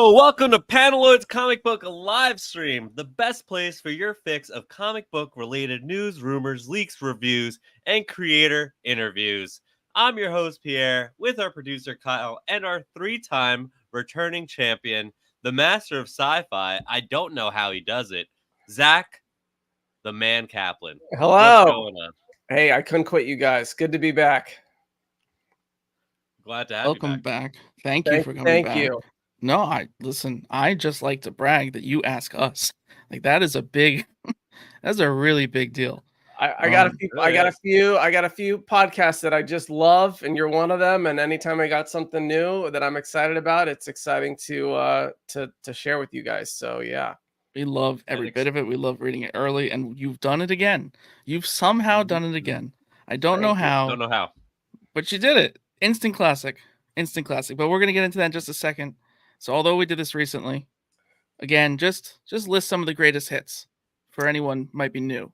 Yo, welcome to Panelloid's Comic Book Live Stream, the best place for your fix of comic book related news, rumors, leaks, reviews, and creator interviews. I'm your host, Pierre, with our producer, Kyle, and our three-time returning champion, the master of sci-fi. I don't know how he does it, Zack, the man Kaplan. Hello. What's going on? Hey, I couldn't quit you guys. Good to be back. Glad to have Welcome you back. back. Thank you for coming back. Thank you. No, I just like to brag that you ask us. Like that is a big that's a really big deal. I got a few podcasts that I just love, and you're one of them. And anytime I got something new that I'm excited about, it's exciting to share with you guys. So yeah. We love every bit of it. We love reading it early, and you've done it again. You've somehow done it again. I don't know how. Don't know how. But you did it. Instant classic. Instant classic. But we're gonna get into that in just a second. So although we did this recently, again, just list some of the greatest hits for anyone might be new.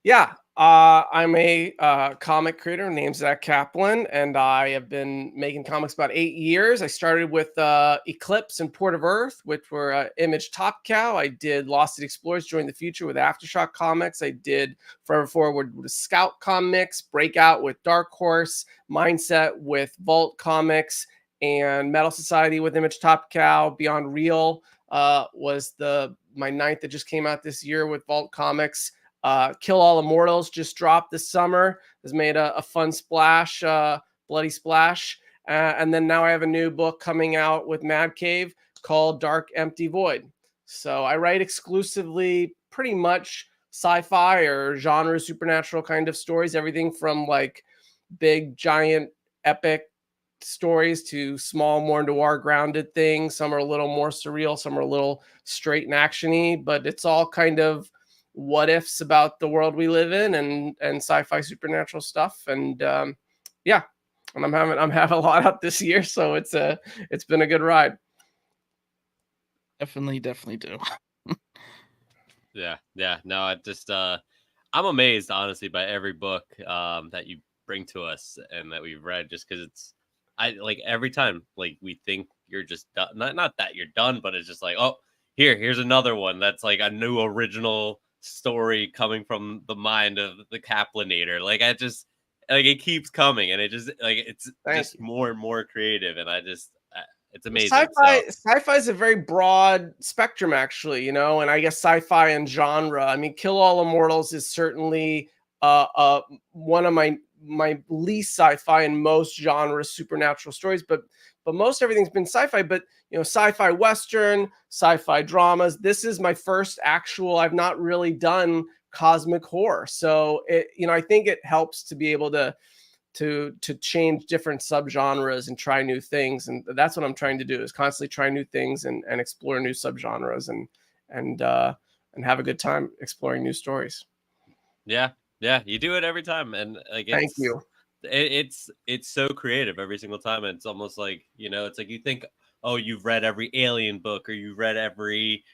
Yeah, I'm a comic creator named Zack Kaplan, and I have been making comics about 8 years. I started with Eclipse and Port of Earth, which were Image Top Cow. I did Lost City Explorers, Join the Future with Aftershock Comics. I did Forever Forward with Scout Comics, Breakout with Dark Horse, Mindset with Vault Comics, and Metal Society with Image Top Cow. Beyond Real was my ninth that just came out this year with Vault Comics. Kill All Immortals just dropped this summer, has made a fun splash, bloody splash. And then now I have a new book coming out with Mad Cave called Dark Empty Void. So I write exclusively pretty much sci-fi or genre supernatural kind of stories, everything from like big, giant, epic stories to small, more noir grounded things. Some are a little more surreal, some are a little straight and actiony, but it's all kind of what ifs about the world we live in and sci-fi supernatural stuff. And yeah, and I'm having a lot out this year, so it's been a good ride. Definitely do. Yeah. No, I just I'm amazed honestly by every book that you bring to us and that we've read, just because I like every time like we think you're just done. Not that you're done, but it's just like, oh, here's another one that's like a new original story coming from the mind of the Kaplanator. Like I just like it keeps coming, and it just like it's just more and more creative, and it's amazing. Sci-fi is a very broad spectrum, actually, and I guess sci-fi and genre. I mean, Kill All Immortals is certainly one of my least sci-fi and most genre supernatural stories, but most everything's been sci-fi. But sci-fi western, sci-fi dramas. This is my first actual. I've not really done cosmic horror, so I think it helps to be able to change different subgenres and try new things, and that's what I'm trying to do, is constantly try new things and explore new subgenres and have a good time exploring new stories. Yeah, you do it every time, and like thank you. It's so creative every single time, and it's almost like it's like you think, oh, you've read every alien book, or you've read every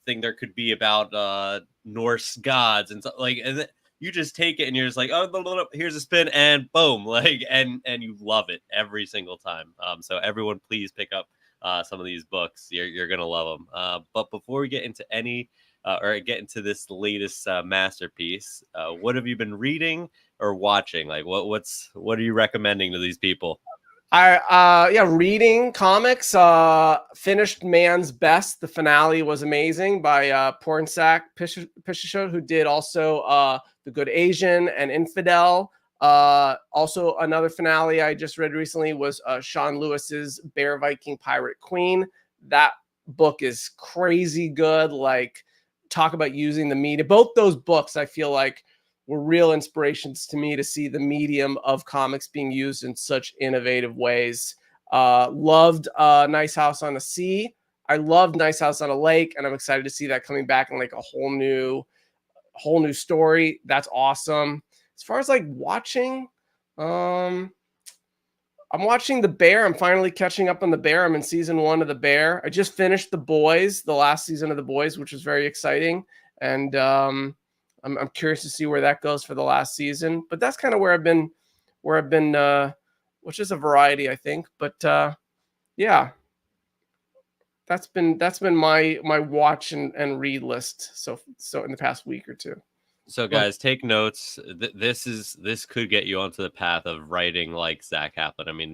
thing there could be about Norse gods, and so, like, and you just take it and you're just like, oh, here's a spin, and boom, like, and you love it every single time. So everyone, please pick up some of these books. You're gonna love them. But before we get into or get into this latest masterpiece, what have you been reading or watching? Like, what are you recommending to these people? Reading comics. Finished Man's Best. The finale was amazing by Pornsak Pishashot, who did also The Good Asian and Infidel. Also another finale I just read recently was Sean Lewis's Bear Viking Pirate Queen. That book is crazy good. Like, talk about using the media. Both those books, I feel like, were real inspirations to me to see the medium of comics being used in such innovative ways. Loved Nice House on the Sea. I loved Nice House on a Lake, and I'm excited to see that coming back in like a whole new story. That's awesome. As far as like watching, I'm watching The Bear. I'm finally catching up on The Bear. I'm in season 1 of The Bear. I just finished The Boys, the last season of The Boys, which was very exciting. And I'm curious to see where that goes for the last season. But that's kind of where I've been, which is a variety, I think. But yeah, that's been my watch and read list. So in the past week or two. So guys, take notes. This could get you onto the path of writing like Zack Kaplan. I mean,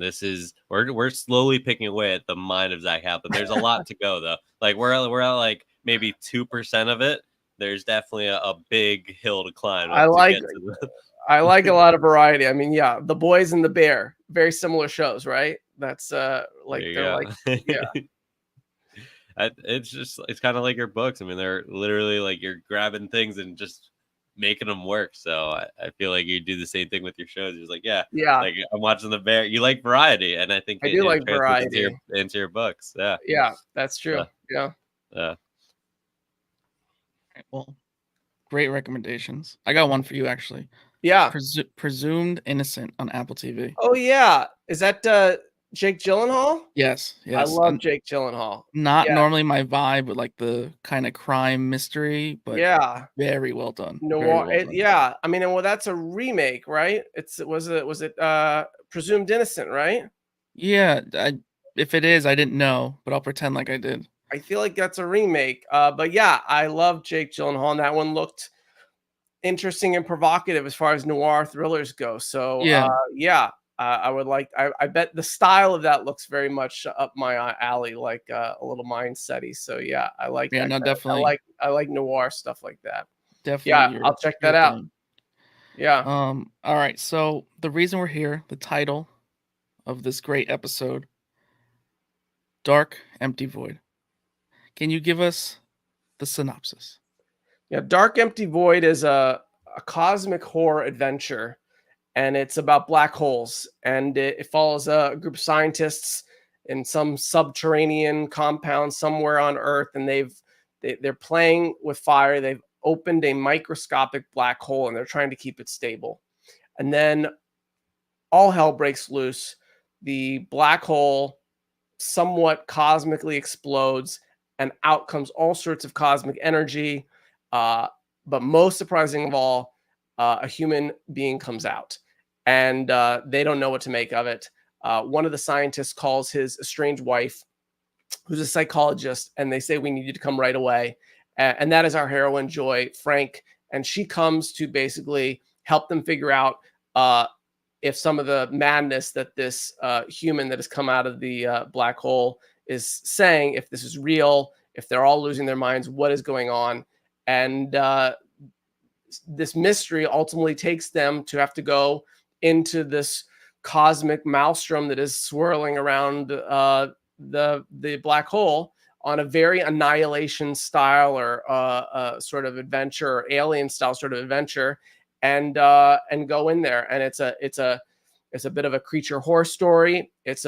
we're slowly picking away at the mind of Zack Kaplan. There's a lot to go though. Like we're at like maybe 2% of it. There's definitely a big hill to climb. I like a lot of variety. I mean, yeah, The Boys and the Bear, very similar shows, right? That's like they're like yeah. It's kind of like your books. I mean, they're literally like you're grabbing things and just making them work. So I feel like you do the same thing with your shows. You're like, yeah, like I'm watching the Bear. You like variety, and I think I do like variety into your books. Yeah, that's true. Yeah. Well, great recommendations. I got one for you actually. Yeah. Presumed Innocent on Apple TV. Oh yeah, is that Jake Gyllenhaal? Yes. I love Jake Gyllenhaal. Not normally my vibe with like the kind of crime mystery, but very well done. Noir. I mean, well, that's a remake, right? Was it Presumed Innocent, right? Yeah. If it is, I didn't know, but I'll pretend like I did. I feel like that's a remake. But yeah, I love Jake Gyllenhaal, and that one looked interesting and provocative as far as noir thrillers go. So I would like. I bet the style of that looks very much up my alley, like a little mindset-y. So yeah, I like. Yeah, no, definitely. I like noir stuff like that. Definitely. Yeah, I'll check that out. Yeah. All right. So the reason we're here, the title of this great episode, Dark Empty Void. Can you give us the synopsis? Yeah, Dark Empty Void is a cosmic horror adventure, and it's about black holes, and it follows a group of scientists in some subterranean compound somewhere on Earth, and they're playing with fire. They've opened a microscopic black hole, and they're trying to keep it stable. And then all hell breaks loose. The black hole somewhat cosmically explodes, and out comes all sorts of cosmic energy. But most surprising of all, a human being comes out, and they don't know what to make of it. One of the scientists calls his estranged wife, who's a psychologist, and they say, we need you to come right away. And that is our heroine, Joy Frank. And she comes to basically help them figure out if some of the madness that this human that has come out of the black hole is saying, if this is real, if they're all losing their minds, what is going on. And this mystery ultimately takes them to have to go into this cosmic maelstrom that is swirling around the black hole on a very Annihilation style or sort of adventure, or Alien style sort of adventure, and go in there. And it's a bit of a creature horror story. It's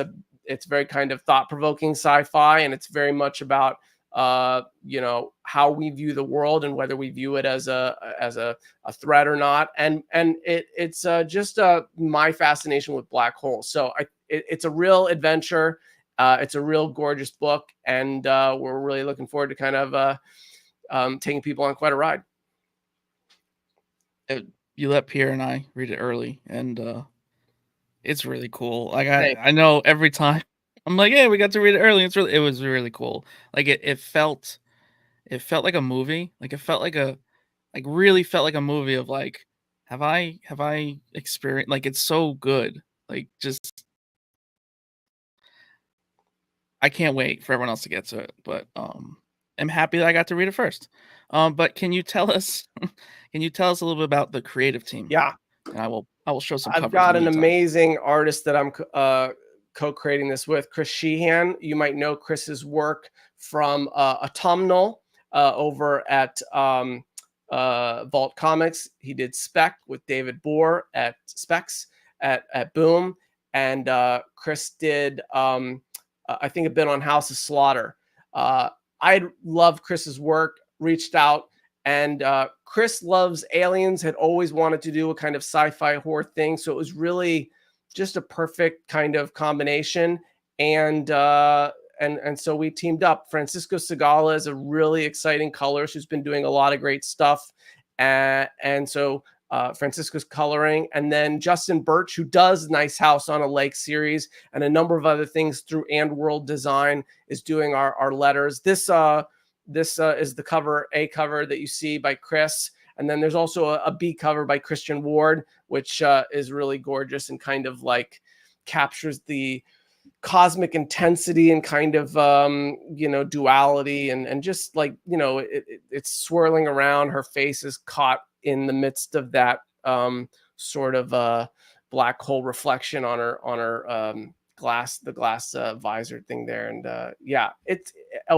very kind of thought-provoking sci-fi, and it's very much about how we view the world and whether we view it as a threat or not. And it's just my fascination with black holes. So it's a real adventure. It's a real gorgeous book, and we're really looking forward to kind of taking people on quite a ride. You let Pierre and I read it early, and it's really cool. Like I know every time I'm like, hey, we got to read it early. It was really cool. Like it felt like a movie. Like it felt really felt like a movie of like, have I experienced, like, it's so good. Like, just, I can't wait for everyone else to get to it, but I'm happy that I got to read it first. But can you tell us a little bit about the creative team? Yeah. And I will show some covers. I've got an amazing artist that I'm co-creating this with, Chris Sheehan. You might know Chris's work from Autumnal over at Vault Comics. He did Spec with David Bohr at Specs at Boom, and Chris did I think a bit on House of Slaughter. I loved Chris's work, reached out, and Chris loves aliens, had always wanted to do a kind of sci-fi horror thing, so it was really just a perfect kind of combination. And so we teamed up. Francisco Segala is a really exciting colorist who's been doing a lot of great stuff. And so Francisco's coloring, and then Justin Birch, who does Nice House on a Lake series and a number of other things through And World Design, is doing our letters. This is the cover, A cover that you see by Chris. And then there's also a B cover by Christian Ward, which is really gorgeous and kind of like captures the cosmic intensity and kind of, duality and just like, it's swirling around. Her face is caught in the midst of that sort of black hole reflection on her glass visor thing there. And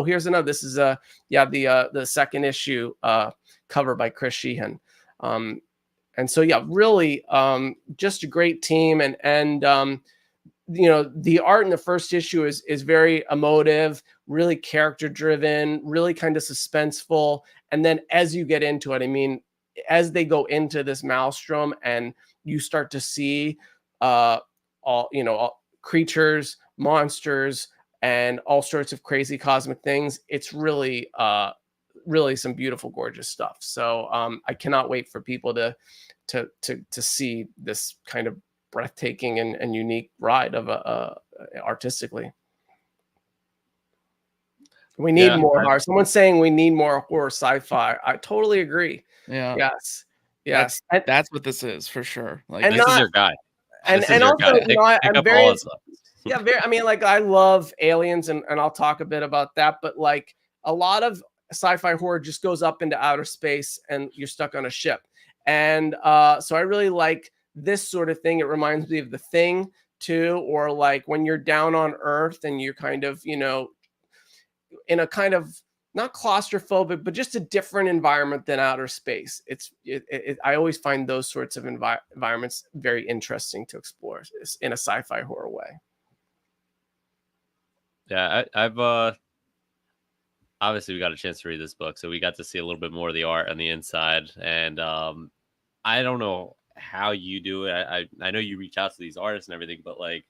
here's another. This is the second issue cover by Chris Sheehan. And so really just a great team, and the art in the first issue is very emotive, really character driven, really kind of suspenseful. And then as you get into it, I mean, as they go into this maelstrom and you start to see all creatures, monsters, and all sorts of crazy cosmic things, it's really really some beautiful, gorgeous stuff. So I cannot wait for people to see this kind of breathtaking and unique ride of artistically. We need more horror. Someone's saying we need more horror sci-fi. I totally agree. Yeah. Yes. That's what this is for sure. Like, this is your guy. And also, I'm very, I mean, like, I love aliens, and I'll talk a bit about that. But like a lot of sci-fi horror just goes up into outer space, and you're stuck on a ship. And so I really like this sort of thing. It reminds me of The Thing too, or like when you're down on Earth and you're kind of, in a kind of not claustrophobic, but just a different environment than outer space. I always find those sorts of environments very interesting to explore in a sci-fi horror way. Yeah, I've obviously we got a chance to read this book, so we got to see a little bit more of the art on the inside. And I don't know how you do it. I know you reach out to these artists and everything, but like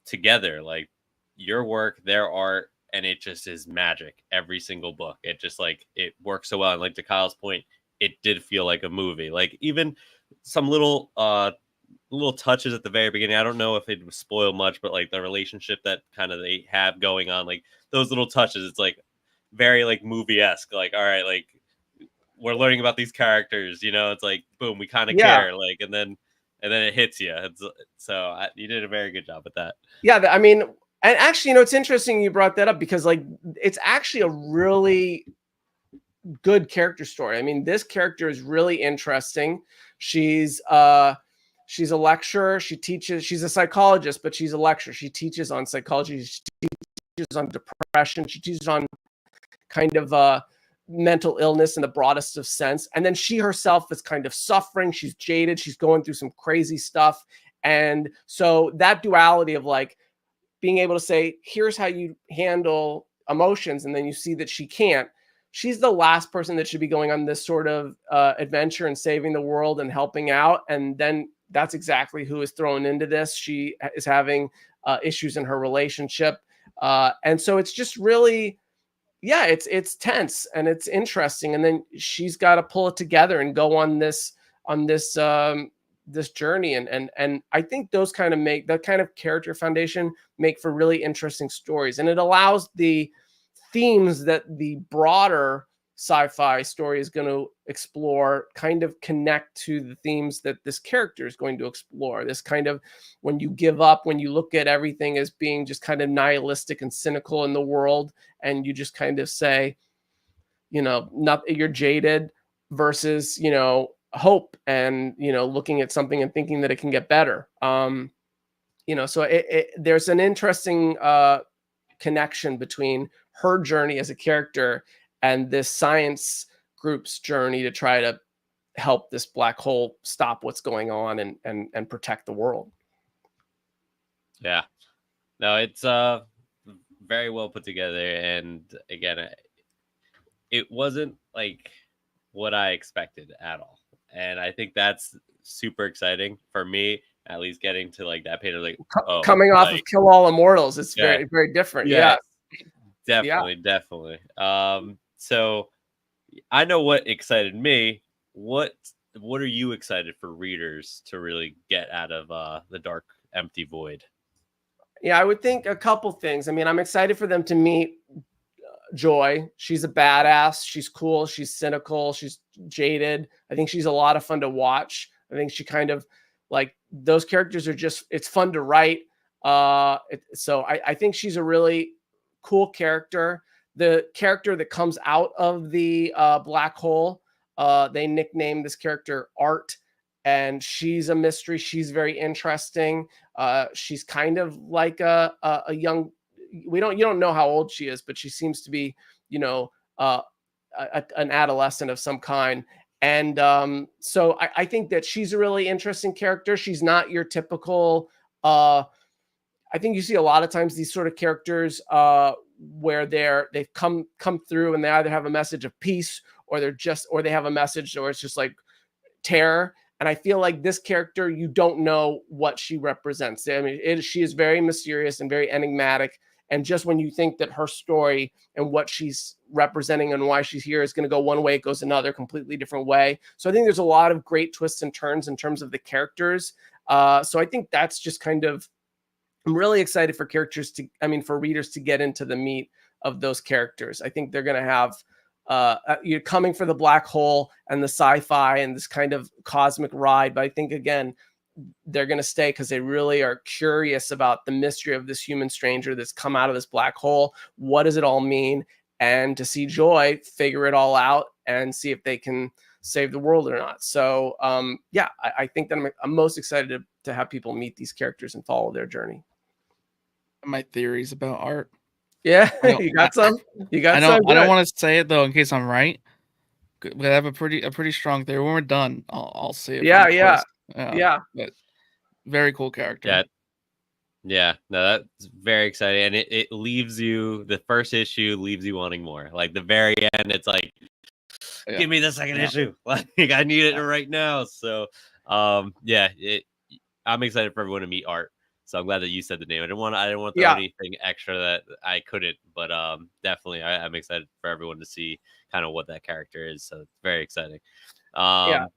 together, like your work, their art, and it just is magic every single book. It just like it works so well. And like to Kyle's point, it did feel like a movie. Like even some little touches at the very beginning. I don't know if it was spoiled much, but like the relationship that kind of they have going on, like those little touches, it's like very like movie-esque. Like, all right, like we're learning about these characters, it's like boom, we kind of care, like, and then it hits you. You did a very good job with that. Yeah, I mean, and actually, it's interesting you brought that up, because like it's actually a really good character story. I mean, this character is really interesting. She's a lecturer. She teaches. She's a psychologist, but she's a lecturer. She teaches on psychology. She teaches on depression. She teaches on kind of mental illness in the broadest of sense. And then she herself is kind of suffering. She's jaded. She's going through some crazy stuff. And so that duality of like being able to say, here's how you handle emotions, and then you see that she can't. She's the last person that should be going on this sort of adventure and saving the world and helping out. And then that's exactly who is thrown into this. She is having issues in her relationship. And so it's just really, it's tense and it's interesting. And then she's got to pull it together and go on this journey. And I think those kind of make that kind of character foundation make for really interesting stories. And it allows the themes that the broader sci-fi story is going to explore kind of connect to the themes that this character is going to explore. This kind of, when you give up, when you look at everything as being just kind of nihilistic and cynical in the world, and you just kind of say, you're jaded versus, hope and, looking at something and thinking that it can get better. So there's an interesting connection between her journey as a character and this science group's journey to try to help this black hole stop what's going on and protect the world. Yeah, no, it's very well put together. And again, it wasn't like what I expected at all. And I think that's super exciting for me, at least getting to like that page of like, coming off of Kill All Immortals. It's very, very different. Yeah. Definitely. So I know what excited me. What what are you excited for readers to really get out of the Dark Empty Void? Yeah, I would think a couple things. I mean, I'm excited for them to meet Joy. She's a badass. She's cool. She's cynical. She's jaded. I think she's a lot of fun to watch. I think she kind of like those characters are just, it's fun to write. So I think she's a really cool character. The character that comes out of the black hole, they nicknamed this character Art, and she's a mystery. She's very interesting. She's kind of like a young, you don't know how old she is, but she seems to be, an adolescent of some kind. And so I think that she's a really interesting character. She's not your typical, I think you see a lot of times these sort of characters where they've come through and they either have a message of peace or they have a message or it's just like terror. And I feel like this character, you don't know what she represents. I mean, she is very mysterious and very enigmatic. And just when you think that her story and what she's representing and why she's here is going to go one way, it goes another completely different way. So I think there's a lot of great twists and turns in terms of the characters. So I think that's just kind of, I'm really excited for for readers to get into the meat of those characters. I think they're going to have, you're coming for the black hole and the sci-fi and this kind of cosmic ride. But I think, again, they're going to stay because they really are curious about the mystery of this human stranger that's come out of this black hole. What does it all mean? And to see Joy figure it all out and see if they can save the world or not. So I think that I'm most excited to have people meet these characters and follow their journey. My theories about Art. Yeah, you got some. I don't want to say it though in case I'm right. But I have a pretty strong theory. When we're done, I'll say it. Yeah. But very cool character. Yeah. No, that's very exciting, and it leaves you. The first issue leaves you wanting more. Like the very end, it's like, give me the second issue. Like I need it right now. So, I'm excited for everyone to meet Art. So I'm glad that you said the name. I didn't want to throw anything extra that I couldn't, but definitely I'm excited for everyone to see kind of what that character is. So it's very exciting. And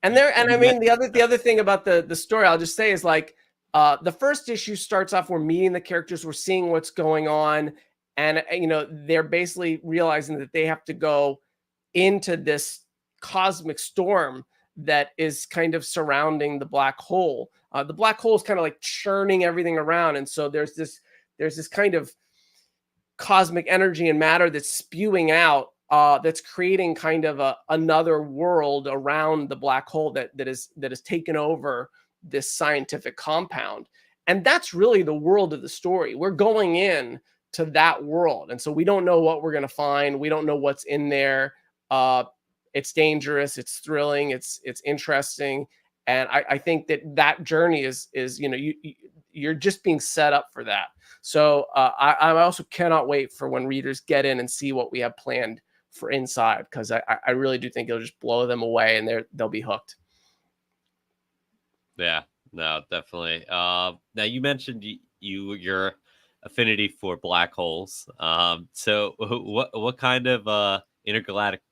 I mean the other thing about the story I'll just say is like the first issue starts off, we're meeting the characters, we're seeing what's going on, and they're basically realizing that they have to go into this cosmic storm that is kind of surrounding the black hole. The black hole is kind of like churning everything around. And so there's this kind of cosmic energy and matter that's spewing out, that's creating kind of another world around the black hole that has taken over this scientific compound. And that's really the world of the story. We're going in to that world. And so we don't know what we're going to find. We don't know what's in there. It's dangerous, it's thrilling, it's interesting, and I think that journey is you're just being set up for that. So I also cannot wait for when readers get in and see what we have planned for inside, because I really do think it'll just blow them away and they'll be hooked. Yeah, no, definitely. Now you mentioned your affinity for black holes. So what kind of intergalactic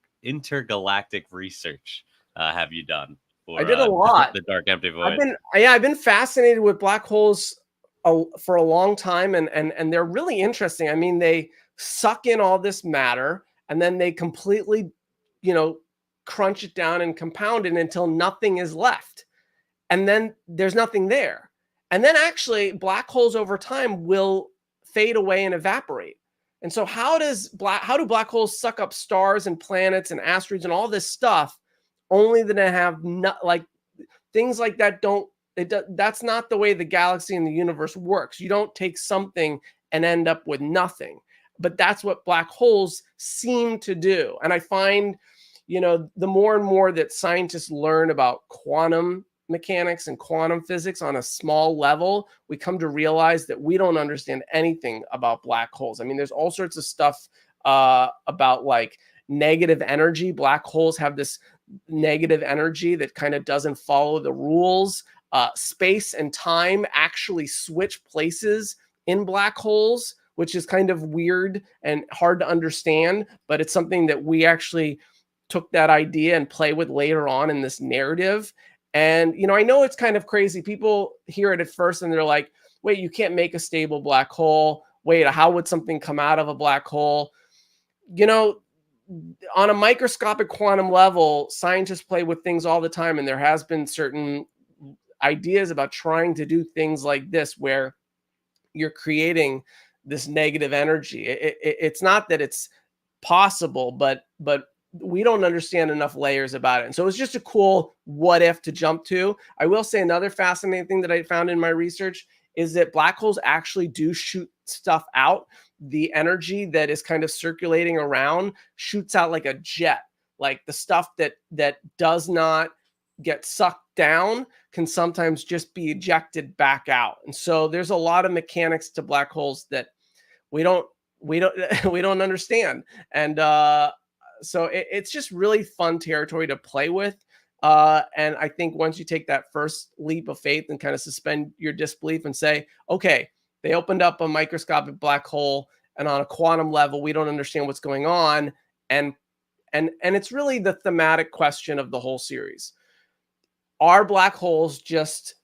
research have you done for, I did a lot. The Dark Empty Void? I've been fascinated with black holes for a long time, and they're really interesting. I mean, they suck in all this matter and then they completely crunch it down and compound it until nothing is left, and then there's nothing there. And then actually black holes over time will fade away and evaporate. And so how do black holes suck up stars and planets and asteroids and all this stuff, only that they have things like that? That's not the way the galaxy and the universe works. You don't take something and end up with nothing. But that's what black holes seem to do. And I find, the more and more that scientists learn about quantum mechanics and quantum physics on a small level, we come to realize that we don't understand anything about black holes. I mean, there's all sorts of stuff about like negative energy. Black holes have this negative energy that kind of doesn't follow the rules. Space and time actually switch places in black holes, which is kind of weird and hard to understand, but it's something that we actually took that idea and play with later on in this narrative. And, you know, I know it's kind of crazy. People hear it at first and they're like, wait, you can't make a stable black hole. Wait, how would something come out of a black hole? You know, on a microscopic quantum level, scientists play with things all the time. And there has been certain ideas about trying to do things like this, where you're creating this negative energy. It's not that it's possible, but we don't understand enough layers about it. And so it's just a cool what if to jump to. I will say another fascinating thing that I found in my research is that black holes actually do shoot stuff out. The energy that is kind of circulating around shoots out like a jet. Like the stuff that does not get sucked down can sometimes just be ejected back out. And so there's a lot of mechanics to black holes that we don't we don't understand. And so it's just really fun territory to play with. And I think once you take that first leap of faith and kind of suspend your disbelief and say, okay, they opened up a microscopic black hole, and on a quantum level, we don't understand what's going on. And it's really the thematic question of the whole series. Are black holes just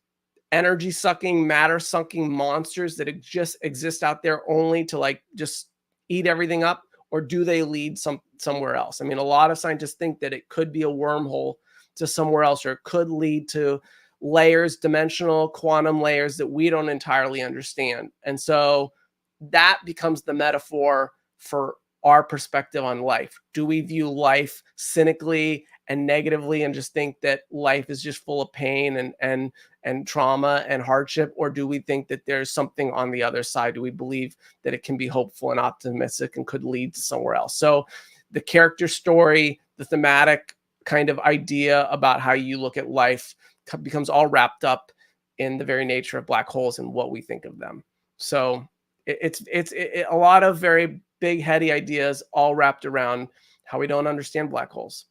energy sucking, matter sucking monsters that just exist out there only to like just eat everything up? Or do they lead somewhere else? I mean, a lot of scientists think that it could be a wormhole to somewhere else, or it could lead to layers, dimensional quantum layers that we don't entirely understand. And so that becomes the metaphor for our perspective on life. Do we view life cynically and negatively and just think that life is just full of pain and trauma and hardship? Or do we think that there's something on the other side? Do we believe that it can be hopeful and optimistic and could lead to somewhere else? So the character story, the thematic kind of idea about how you look at life becomes all wrapped up in the very nature of black holes and what we think of them. So it's a lot of very big, heady ideas all wrapped around how we don't understand black holes.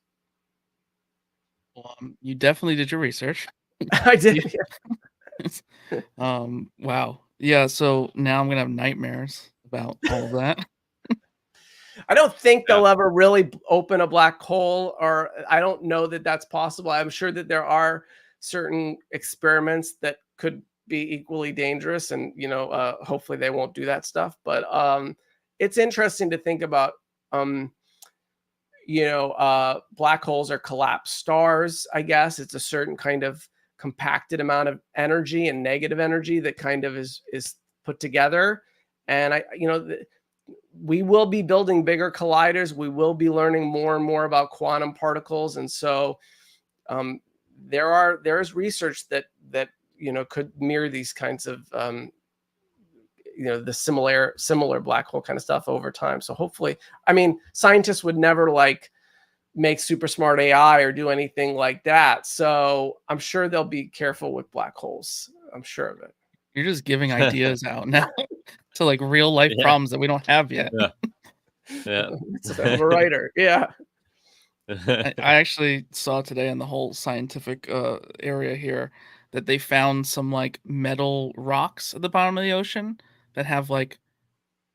Well, you definitely did your research. I did. Wow. Yeah. So now I'm gonna have nightmares about all of that. I don't think they'll ever really open a black hole, or I don't know that that's possible. I'm sure that there are certain experiments that could be equally dangerous, and you know, hopefully they won't do that stuff. But it's interesting to think about. You know, black holes are collapsed stars. I guess it's a certain kind of compacted amount of energy and negative energy that kind of is put together. And you know, we will be building bigger colliders. We will be learning more and more about quantum particles. And so there is research that you know could mirror these kinds of you know, the similar black hole kind of stuff over time. So hopefully, I mean, scientists would never like make super smart AI or do anything like that. So I'm sure they'll be careful with black holes. I'm sure of it. You're just giving ideas out now to like real life problems that we don't have yet. Yeah. I'm a writer. Yeah. I actually saw today in the whole scientific area here that they found some like metal rocks at the bottom of the ocean that have like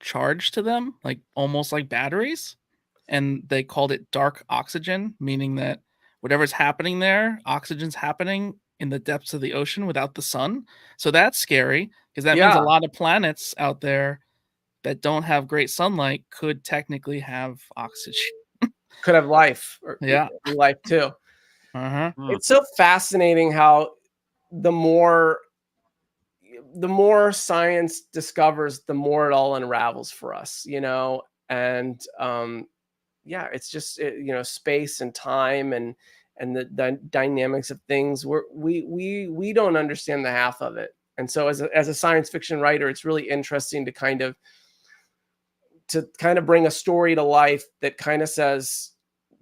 charge to them, like almost like batteries. And they called it dark oxygen, meaning that whatever's happening there, oxygen's happening in the depths of the ocean without the sun. So that's scary because that means a lot of planets out there that don't have great sunlight could technically have oxygen. Could have life. Or life too. Uh-huh. It's so fascinating how the more science discovers, the more it all unravels for us, you know. And yeah, it's just you know, space and time and the dynamics of things. We don't understand the half of it. And so as a science fiction writer, it's really interesting to kind of bring a story to life that kind of says,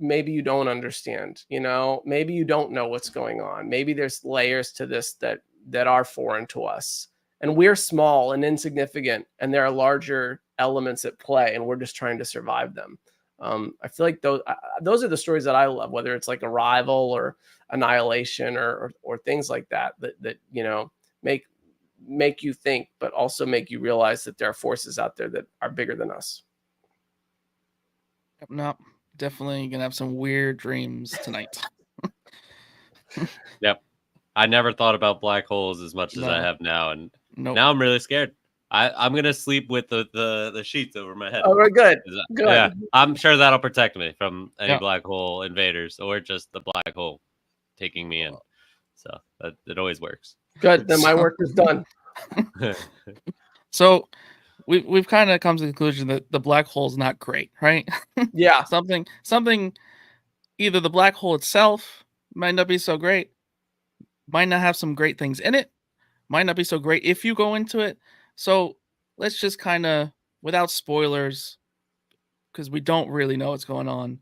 maybe you don't understand, you know, maybe you don't know what's going on. Maybe there's layers to this that are foreign to us, and we're small and insignificant, and there are larger elements at play, and we're just trying to survive them. I feel like those are the stories that I love, whether it's like Arrival or Annihilation or things like that you know, make you think, but also make you realize that there are forces out there that are bigger than us. No, Definitely gonna have some weird dreams tonight. Yep. I never thought about black holes as much as I No. have now, and Nope. now I'm really scared. I'm gonna sleep with the sheets over my head. Oh, we're good. Good. Yeah, I'm sure that'll protect me from any Yeah. black hole invaders or just the black hole taking me in. So it always works. Good. Then my work is done. So we've kind of come to the conclusion that the black hole is not great, right? Yeah. something either the black hole itself might not be so great, might not have some great things in it, might not be so great if you go into it. So let's just kind of, without spoilers, because we don't really know what's going on,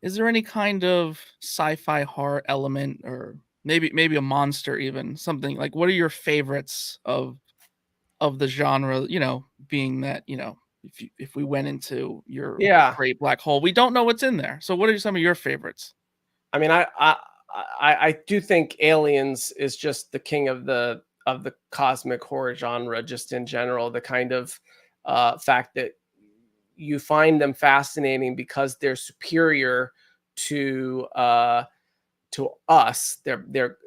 is there any kind of sci-fi horror element, or maybe a monster, even something like, what are your favorites of the genre, you know, being that, you know, if we went into your great black hole, we don't know what's in there. So what are some of your favorites? I mean, I do think Aliens is just the king of the cosmic horror genre, just in general. The kind of fact that you find them fascinating because they're superior to us. They're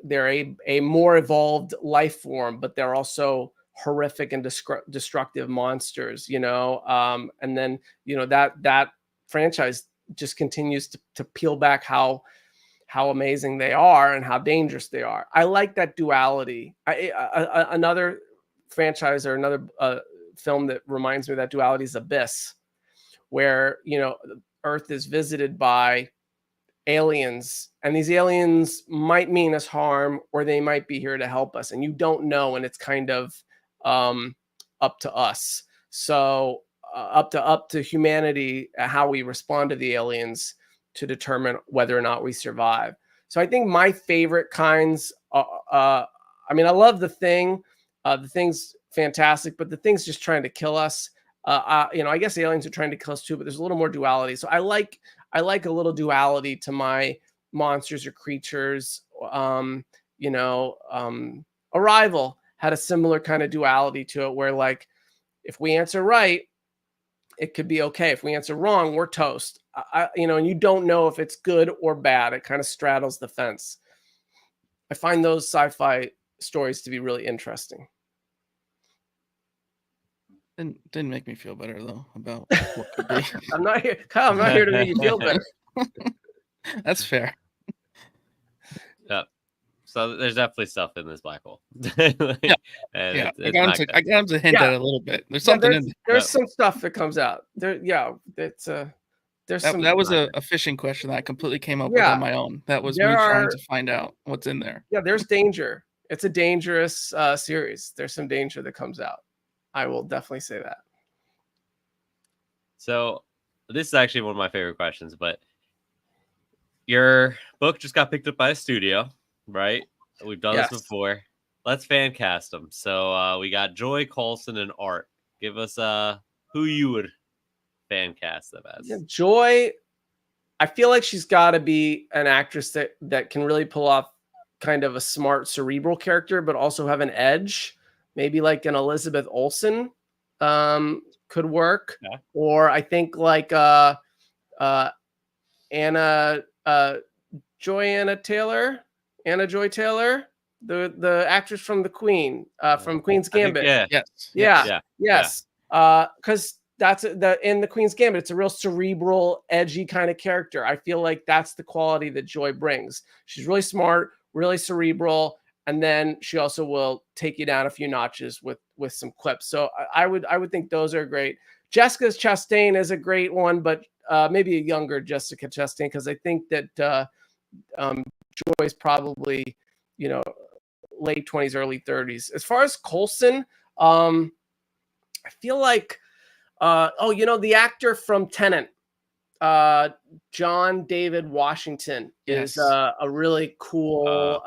a more evolved life form, but they're also horrific and destructive monsters, you know. And then, you know, that franchise just continues to peel back how amazing they are and how dangerous they are. I like that duality. Another franchise or another film that reminds me of that duality is Abyss, where, you know, Earth is visited by aliens, and these aliens might mean us harm, or they might be here to help us, and you don't know, and it's kind of up to us. So up to humanity, how we respond to the aliens to determine whether or not we survive. So I think my favorite kinds, I mean, I love The Thing. The Thing's fantastic, but The Thing's just trying to kill us. You know, I guess aliens are trying to kill us too, but there's a little more duality. So I like a little duality to my monsters or creatures. You know, Arrival had a similar kind of duality to it, where, like, if we answer right, it could be okay. If we answer wrong, we're toast. You know, and you don't know if it's good or bad. It kind of straddles the fence. I find those sci-fi stories to be really interesting. Didn't make me feel better though about what could be. I'm not here, Kyle. I'm not here to make you feel better. That's fair. Yeah. So there's definitely stuff in this black hole. Yeah. I got him to hint at it a little bit. There's something in there. There's some stuff that comes out there. Yeah, it's there's some. That was a fishing question that I completely came up with on my own. That was me trying to find out what's in there. Yeah, there's danger. It's a dangerous series. There's some danger that comes out. I will definitely say that. So this is actually one of my favorite questions, but your book just got picked up by a studio, right? We've done this before. Let's fan cast them. So we got Joy, Coulson, and Art. Give us who you would fan cast them as. Yeah, Joy, I feel like she's got to be an actress that can really pull off kind of a smart cerebral character, but also have an edge. Maybe like an Elizabeth Olsen could work. Yeah. Or I think like Anna Joy Taylor, the actress from The Queen, from Queen's Gambit. Yes. Because that's in The Queen's Gambit. It's a real cerebral, edgy kind of character. I feel like that's the quality that Joy brings. She's really smart, really cerebral, and then she also will take you down a few notches with some clips. So I would think those are great. Jessica Chastain is a great one, but maybe a younger Jessica Chastain, because I think that Joy's probably, you know, late 20s, early 30s. As far as Coulson, I feel like, you know, the actor from Tenet, John David Washington is a really cool,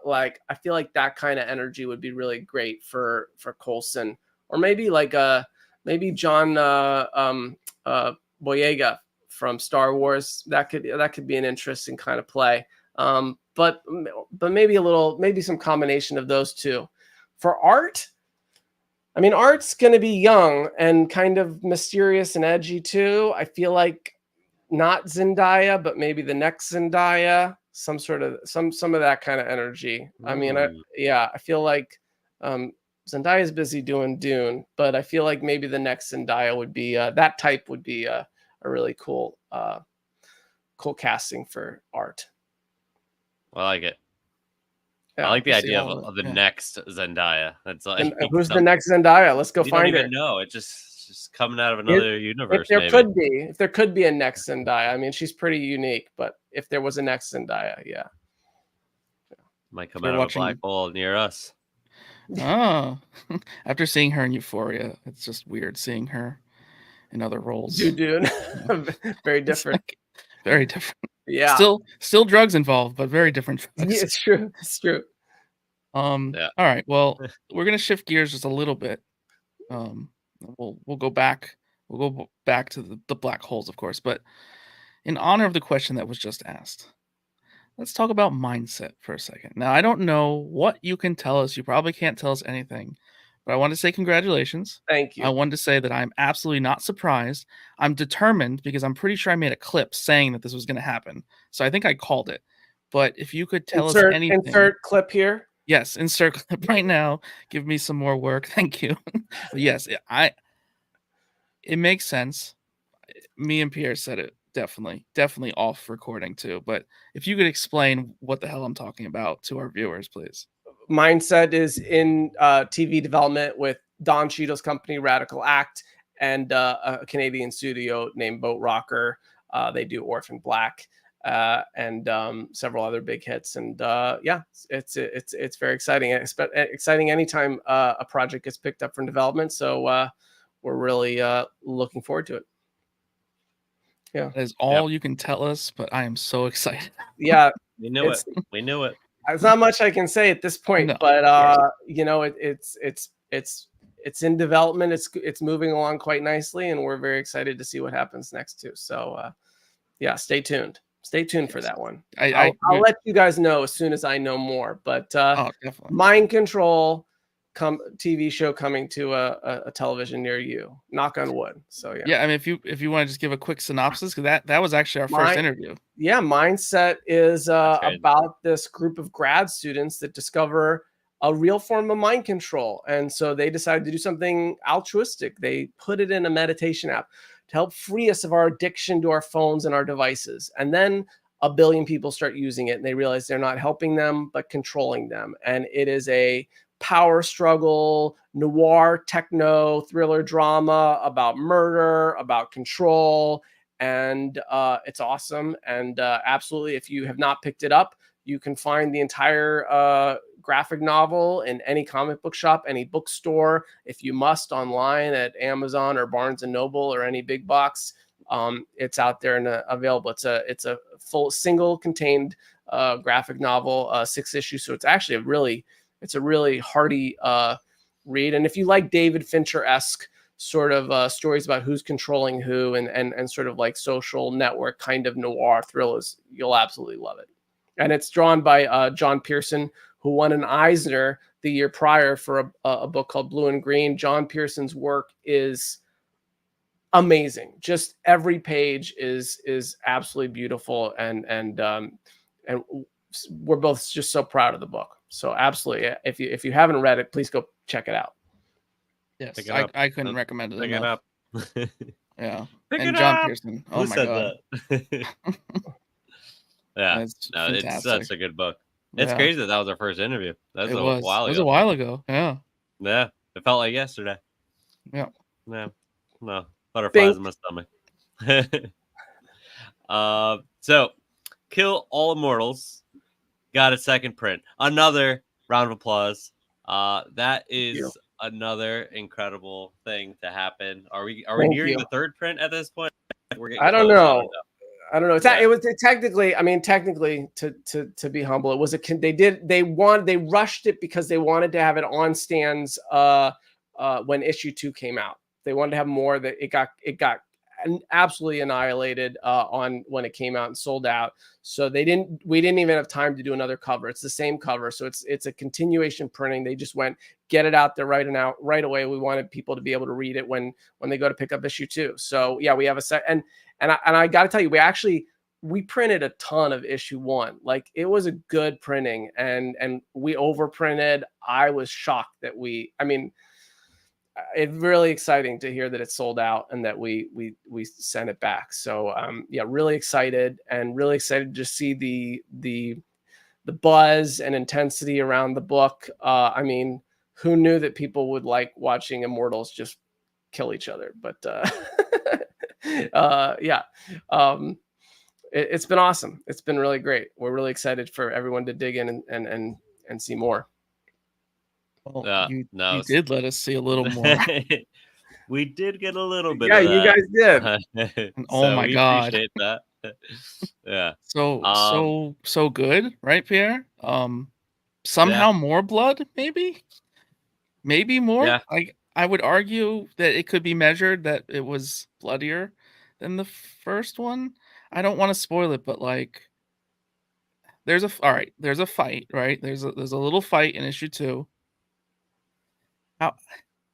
like, I feel like that kind of energy would be really great for Coulson. Or maybe like maybe John Boyega from Star Wars. That could be an interesting kind of play. But maybe some combination of those two. For Art, I mean, Art's going to be young and kind of mysterious and edgy too. I feel like not Zendaya, but maybe the next Zendaya, some of that kind of energy. I mean, I feel like Zendaya is busy doing Dune, but I feel like maybe the next Zendaya would be that type would be a really cool casting for art. I like it. Yeah, I like the we'll see idea all of the yeah. next Zendaya. It's like and who's the next Zendaya? Let's go you find don't her. even know. It's just coming out of another universe. If there could be a next Zendaya, I mean, she's pretty unique. But if there was a next Zendaya, yeah, might come We're out of a watching- black hole near us. Oh, after seeing her in Euphoria, it's just weird seeing her in other roles. Dude, very different. Like, very different. Yeah, still drugs involved, but very different drugs. yeah, it's true. It's true. Yeah. All right. Well, we're gonna shift gears just a little bit. We'll go back. We'll go back to the black holes, of course. But in honor of the question that was just asked, let's talk about mindset for a second. Now, I don't know what you can tell us. You probably can't tell us anything, but I want to say congratulations. Thank you. I wanted to say that I'm absolutely not surprised. I'm determined because I'm pretty sure I made a clip saying that this was going to happen. So I think I called it. But if you could tell us anything. Insert clip here. Yes, insert clip right now. Give me some more work. Thank you. But yes, it makes sense. Me and Pierre said it. Definitely off recording too. But if you could explain what the hell I'm talking about to our viewers, please. Mindset is in TV development with Don Cheadle's company, Radical Act, and a Canadian studio named Boat Rocker. They do Orphan Black and several other big hits. And yeah, it's very exciting. Exciting anytime a project gets picked up from development. So we're really looking forward to it. Yeah, that is all you can tell us, but I am so excited. Yeah, we knew it. We knew it. There's not much I can say at this point, No, but you know, it's in development. It's moving along quite nicely, and we're very excited to see what happens next too. So yeah, stay tuned. Stay tuned for that one. I'll let you guys know as soon as I know more. But Mind Control TV show coming to a television near you. Knock on wood. So yeah. Yeah, I mean, if you want to just give a quick synopsis, because that was actually our first interview. Yeah, Mindset is about this group of grad students that discover a real form of mind control, and so they decided to do something altruistic. They put it in a meditation app to help free us of our addiction to our phones and our devices. And then 1 billion people start using it, and they realize they're not helping them but controlling them. And it is a power struggle, noir, techno, thriller drama about murder, about control, and it's awesome. And absolutely, if you have not picked it up, you can find the entire graphic novel in any comic book shop, any bookstore, if you must, online at Amazon or Barnes and Noble or any big box. It's out there and available. It's a full single contained graphic novel, 6 issues. So it's actually a really hearty read. And if you like David Fincher-esque sort of stories about who's controlling who and sort of like social network kind of noir thrillers, you'll absolutely love it. And it's drawn by John Pearson, who won an Eisner the year prior for a book called Blue and Green. John Pearson's work is amazing. Just every page is absolutely beautiful, and we're both just so proud of the book. So absolutely, if you haven't read it, please go check it out. Yes, I couldn't recommend it enough. Yeah, and John Pearson. Oh my god. Yeah, it's such a good book. It's crazy that was our first interview. That was a while ago. It was a while ago. Yeah. Yeah, it felt like yesterday. Yeah. Yeah. No, butterflies in my stomach. So, Kill All Immortals got a second print. Another round of applause. That is another incredible thing to happen. Are we nearing the third print at this point? I don't know. I don't know. Technically, to be humble, it was they rushed it because they wanted to have it on stands when issue 2 came out. They wanted to have more. That it got absolutely annihilated on when it came out and sold out. So we didn't even have time to do another cover. It's the same cover, so it's a continuation printing. They just went, get it out there right away. We wanted people to be able to read it when they go to pick up issue 2. So yeah, we have a set, and I got to tell you, we printed a ton of issue 1. Like, it was a good printing, and we overprinted. I was shocked that it's really exciting to hear that it's sold out and that we sent it back. So yeah, really excited, and really excited to see the buzz and intensity around the book. I mean, who knew that people would like watching Immortals just kill each other? But yeah, it's been awesome. It's been really great. We're really excited for everyone to dig in and see more. Well, you did let us see a little more. We did get a little bit. Yeah, of that. you guys did. Oh my God! Appreciate that. Yeah. So good, right, Pierre? Somehow more blood, maybe more. Yeah. I would argue that it could be measured that it was bloodier than the first one. I don't want to spoil it, but like, there's a fight, right? There's a little fight in issue 2. How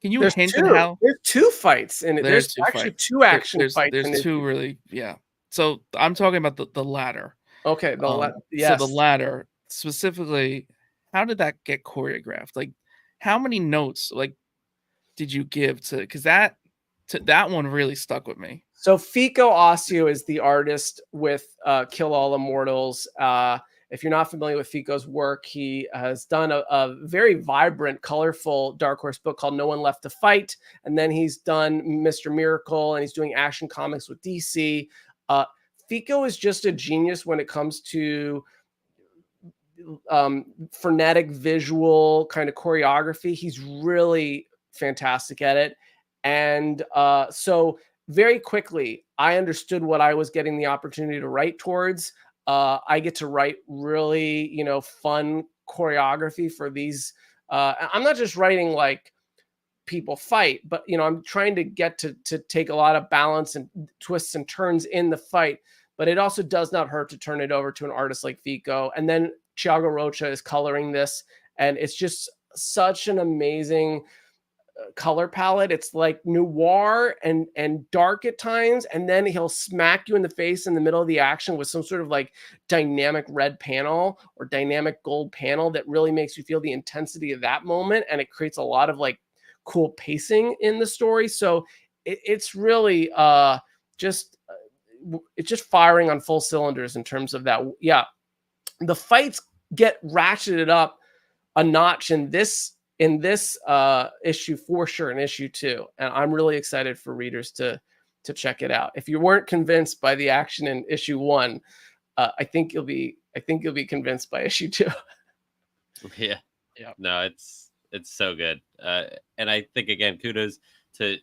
can you hint at how there's 2 fights in it? There's actually 2 action fights. There's 2 really, yeah. So I'm talking about the ladder. Okay, yes. So the ladder specifically, how did that get choreographed? Like, how many notes did you give to? Because that one really stuck with me. So Fico Ossio is the artist with Kill All Immortals. If you're not familiar with Fico's work, he has done a very vibrant, colorful Dark Horse book called No One Left to Fight. And then he's done Mr. Miracle, and he's doing Action Comics with DC. Fico is just a genius when it comes to frenetic visual kind of choreography. He's really fantastic at it. And so very quickly, I understood what I was getting the opportunity to write towards. I get to write really, fun choreography for these. I'm not just writing like people fight, but I'm trying to get to take a lot of balance and twists and turns in the fight. But it also does not hurt to turn it over to an artist like Fico. And then Thiago Rocha is coloring this, and it's just such an amazing color palette. It's like noir and dark at times, and then he'll smack you in the face in the middle of the action with some sort of like dynamic red panel or dynamic gold panel that really makes you feel the intensity of that moment, and it creates a lot of like cool pacing in the story. So it's really it's just firing on full cylinders in terms of that. Yeah, the fights get ratcheted up a notch in this issue for sure, in issue 2, and I'm really excited for readers to check it out. If you weren't convinced by the action in issue 1, I think you'll be convinced by issue 2. Yeah. No, it's so good, and I think, again, kudos to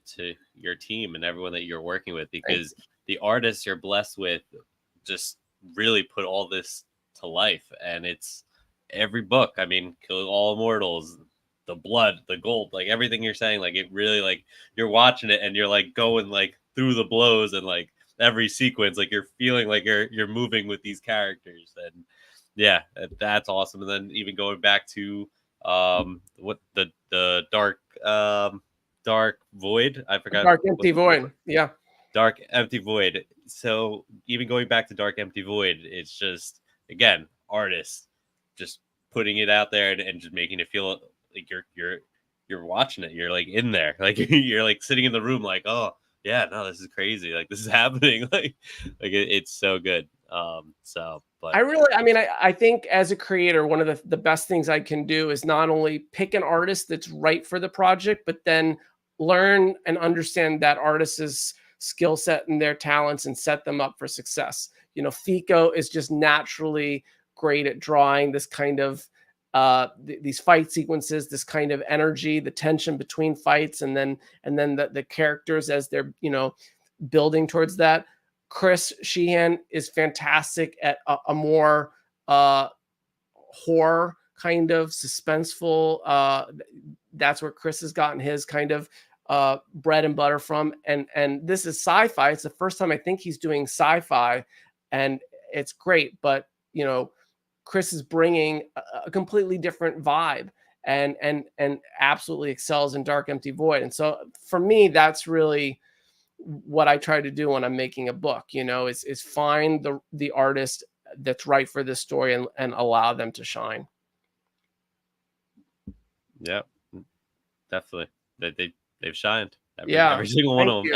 your team and everyone that you're working with, because the artists you're blessed with just really put all this to life, and it's every book. I mean, Kill All Immortals, the blood, the gold, like everything you're saying, like it really, like you're watching it and you're like going like through the blows, and like every sequence, like you're feeling like you're moving with these characters, and yeah, that's awesome. And then even going back to what the dark void, I forgot. Dark Empty Void. Yeah. Dark Empty Void. So even going back to Dark Empty Void, it's just, again, artists just putting it out there and just making it feel like you're watching it. You're like in there, like you're like sitting in the room, like, oh yeah, no, this is crazy. Like this is happening. like it's so good. But I think as a creator, one of the best things I can do is not only pick an artist that's right for the project, but then learn and understand that artist's skill set and their talents and set them up for success. Fico is just naturally great at drawing this kind of these fight sequences, this kind of energy, the tension between fights, and then the characters as they're building towards that. Chris Sheehan is fantastic at a more horror kind of suspenseful. That's where Chris has gotten his kind of bread and butter from. And this is sci-fi. It's the first time I think he's doing sci-fi, and it's great. But you know, Chris is bringing a completely different vibe, and absolutely excels in Dark Empty Void. And so for me, that's really what I try to do when I'm making a book, you know, is find the artist that's right for this story, and allow them to shine. Yeah, definitely. They've shined. Every single one of them.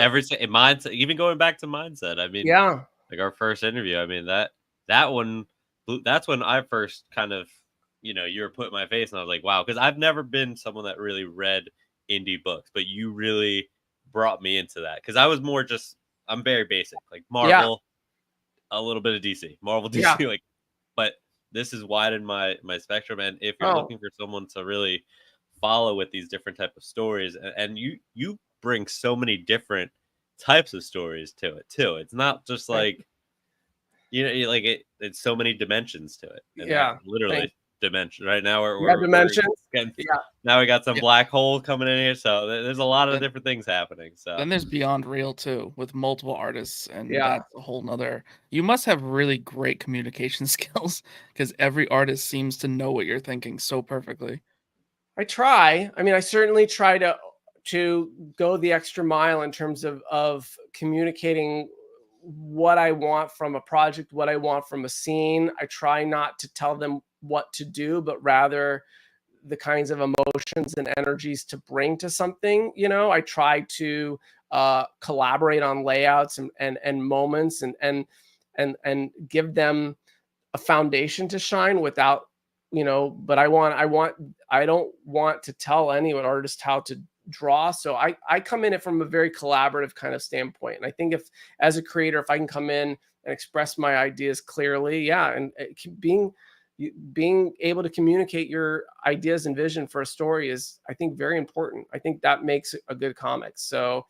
Mindset, even going back to mindset. I mean, yeah, like our first interview. I mean, that one, that's when I first kind of, you know, you were put in my face, and I was like, wow, because I've never been someone that really read indie books, but you really brought me into that, because I was more just, I'm very basic, like Marvel, a little bit of DC, Marvel, DC, like, but this has widened my spectrum. And if you're looking for someone to really follow with these different type of stories, and you bring so many different types of stories to it too. It's not just like, you know, like it's so many dimensions to it. And literally dimension. Right now we're dimensions. Now we got some black hole coming in here, so there's a lot of different things happening. So then there's Beyond Real too, with multiple artists, and that's a whole nother. You must have really great communication skills, because every artist seems to know what you're thinking so perfectly. I try. I mean, I certainly try to go the extra mile in terms of communicating what I want from a project, what I want from a scene. I try not to tell them what to do, but rather the kinds of emotions and energies to bring to something. You know, I try to collaborate on layouts and moments, and give them a foundation to shine without, you know, but I don't want to tell anyone artist how to draw. So I come in it from a very collaborative kind of standpoint. And I think if, as a creator, if I can come in and express my ideas clearly, and being able to communicate your ideas and vision for a story is, I think, very important. I think that makes a good comic. So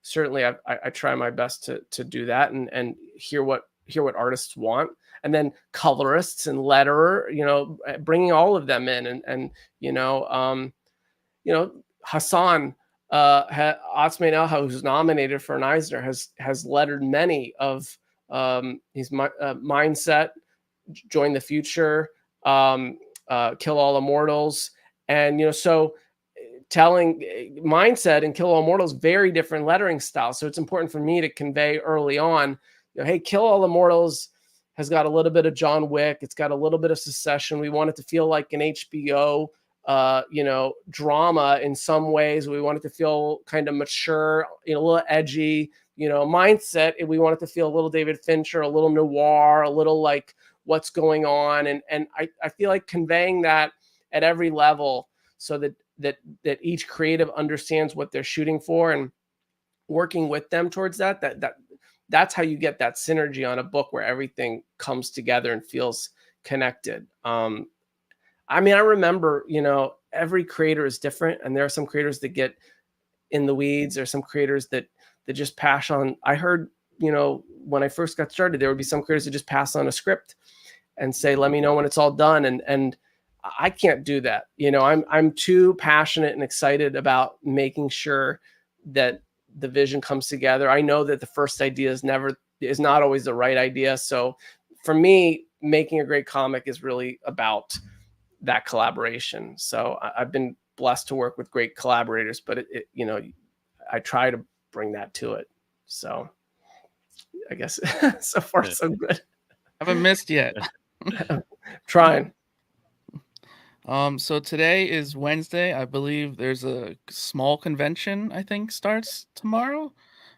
certainly I try my best to do that, and hear what artists want. And then colorists and letterer, you know, bringing all of them in, and you know, Hassan Otsmane Elha, who's nominated for an Eisner, has lettered many of his Mindset, Join the Future, Kill All Immortals, and you know, so telling Mindset and Kill All Immortals very different lettering styles. So it's important for me to convey early on, you know, hey, Kill All Immortals has got a little bit of John Wick. It's got a little bit of Succession. We want it to feel like an HBO, you know, drama in some ways. We want it to feel kind of mature, you know, a little edgy, you know. Mindset, we want it to feel a little David Fincher, a little noir, a little like what's going on. And I feel like conveying that at every level, so that each creative understands what they're shooting for, and working with them towards that's how you get that synergy on a book where everything comes together and feels connected. I mean, I remember, you know, every creator is different, and there are some creators that get in the weeds. There's some creators that just pass on. I heard, you know, when I first got started, there would be some creators that just pass on a script and say, let me know when it's all done. And I can't do that. You know, I'm too passionate and excited about making sure that the vision comes together. I know that the first idea is not always the right idea. So for me, making a great comic is really about that collaboration. So I've been blessed to work with great collaborators, but you know, I try to bring that to it. So I guess so far so good. Haven't missed yet. Trying. So today is Wednesday. I believe there's a small convention, I think, starts tomorrow.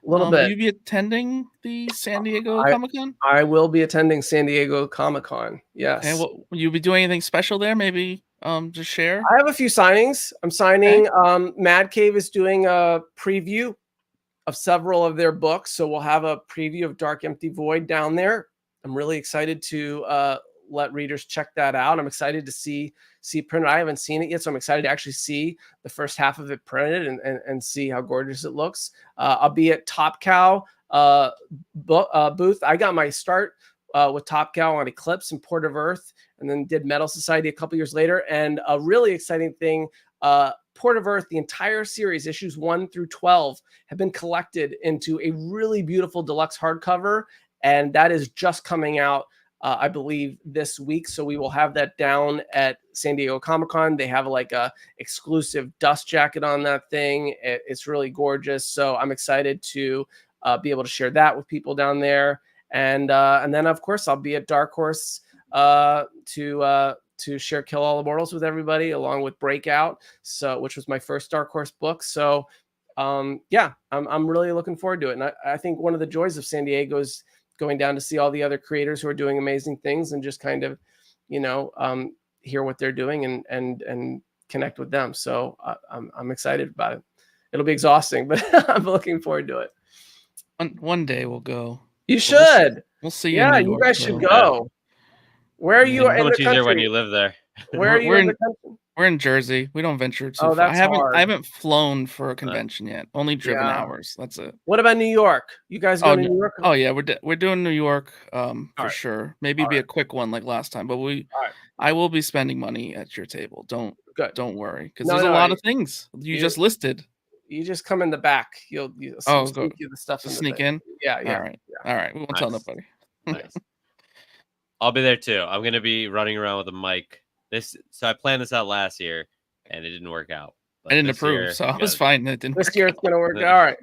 A little bit. Will you be attending the San Diego Comic-Con? I will be attending San Diego Comic-Con. Yes. And will you be doing anything special there? Maybe just share. I have a few signings. I'm signing. Mad Cave is doing a preview of several of their books, so we'll have a preview of Dark Empty Void down there. I'm really excited to let readers check that out. I'm excited to see printed. I haven't seen it yet, so I'm excited to actually see the first half of it printed and see how gorgeous it looks. I'll be at Top Cow booth. I got my start with Top Cow on Eclipse and Port of Earth, and then did Metal Society a couple years later. And a really exciting thing, Port of Earth, the entire series, issues 1 through 12, have been collected into a really beautiful deluxe hardcover, and that is just coming out, I believe, this week. So we will have that down at San Diego Comic-Con. They have like a exclusive dust jacket on that thing. It's really gorgeous. So I'm excited to be able to share that with people down there. And then, of course, I'll be at Dark Horse to share Kill All Immortals with everybody, along with Breakout, which was my first Dark Horse book. So yeah, I'm really looking forward to it. And I think one of the joys of San Diego is going down to see all the other creators who are doing amazing things and just kind of, hear what they're doing and connect with them. So I'm excited about it. It'll be exhausting, but I'm looking forward to it. One day we'll go. You should. We'll see. Yeah, in New you York, guys should though. go. Where are you It's in so much the easier when country? you live there. Where are you in the country? We're in Jersey. We don't venture too Oh, far. that's hard. I haven't flown for a convention yet. Only driven hours. That's it. What about New York? You guys go to New York? Oh yeah, we're doing New York for right. sure. Maybe be a quick one like last time, but I will be spending money at your table. Don't worry, because there's a lot of things you just listed. You just come in the back. You'll sneak you the stuff. Just sneak in. Yeah. All right. We won't tell nobody. Nice. I'll be there too. I'm gonna be running around with a mic. So I planned this out last year, and it didn't work out. I didn't approve, so I was fine. It didn't. This year it's gonna work. All right.